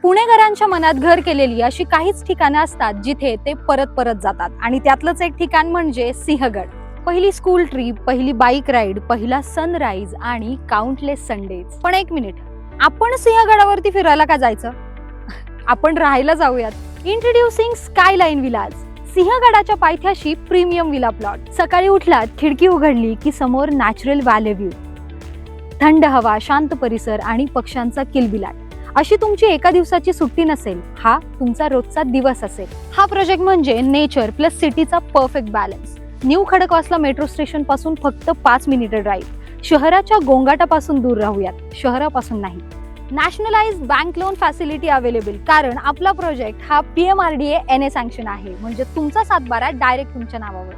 पुणेकरांच्या मनात घर केलेली अशी काहीच ठिकाणं असतात जिथे ते परत परत जातात आणि त्यातलंच एक ठिकाण म्हणजे सिंहगड. पहिली स्कूल ट्रिप, पहिली बाईक राईड, पहिला सनराईज आणि काउंटलेस संडेज. पण एक मिनिट, आपण सिंहगडावरती फिरायला का जायचं? आपण राहायला जाऊयात. इंट्रोड्युसिंग स्कायलाईन विलाज, सिंहगडाच्या पायथ्याशी प्रीमियम विला प्लॉट. सकाळी उठलात, खिडकी उघडली की समोर नॅचरल व्हॅली व्ह्यू, थंड हवा, शांत परिसर आणि पक्ष्यांचा किलबिलाट. अशी तुमची एका दिवसाची सुट्टी नसेल, हा तुमचा रोजचा दिवस असेल. हा प्रोजेक्ट म्हणजे नेचर प्लस सिटीचा perfect balance. New Khadakwasla metro station पासून फक्त 5 मिनिट ड्राईव्ह. शहराच्या गोंगाटापासून दूर राहूयात, शहरापासून नाही. Nationalised bank loan facility available, कारण आपला प्रोजेक्ट हा PMRDA NA सँक्शन आहे, म्हणजे तुमचा 7/12 डायरेक्ट तुमच्या नावावर.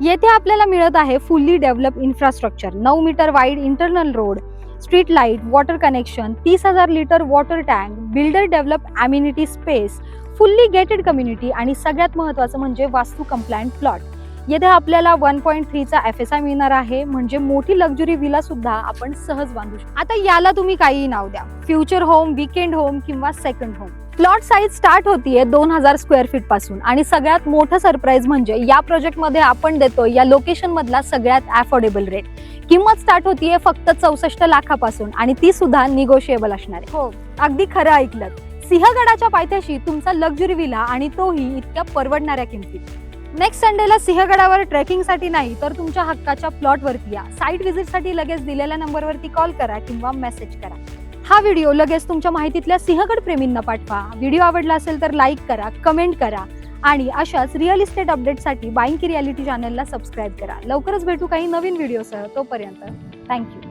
येथे आपल्याला मिळत आहे fully develop infrastructure, 9 metre wide internal road, street light, water connection, 30,000 litre water tank, builder develop amenity space, fully gated community आणि सगळ्यात महत्त्वाचं म्हणजे वास्तू कंप्लायंट प्लॉट. येथे आपल्याला 1.3चा FSI मिळणार आहे, म्हणजे मोठी लक्झरी विला सुद्धा आपण सहज बांधू शकतो. आता याला तुम्ही काहीही नाव द्या, फ्युचर होम, वीकेंड होम किंवा second home. Plot size start होतीये 2000 स्क्वेअर फीट पासून आणि सगळ्यात मोठं सरप्राईज म्हणजे या प्रोजेक्ट मध्ये आपण देतो या लोकेशन मधला सगळ्यात अफोर्डेबल रेट. किंमत स्टार्ट होतीये फक्त 64 लाखापासून आणि ती सुद्धा निगोशिएबल असणार आहे. हो, अगदी खरं ऐकलं. सिंहगडाच्या पायथ्याशी तुमचा लक्झरी विला आणि तोही इतक्या परवडणाऱ्या किमतीत. नेक्स्ट संडेला सिंहगडावर ट्रेकिंगसाठी नाही तर तुमच्या हक्काच्या प्लॉटवरती या. साईट व्हिजिटसाठी लगेच दिलेल्या नंबरवरती कॉल करा किंवा मेसेज करा. हा व्हिडिओ लगेच तुमच्या माहितीतल्या सिंहगड प्रेमींना पाठवा. व्हिडिओ आवडला असेल तर लाईक करा, कमेंट करा आणि अशाच रिअल इस्टेट अपडेटसाठी बाईंग की रियालिटी चॅनलला सबस्क्राईब करा. लवकरच भेटू काही नवीन व्हिडिओसह. तोपर्यंत थँक्यू.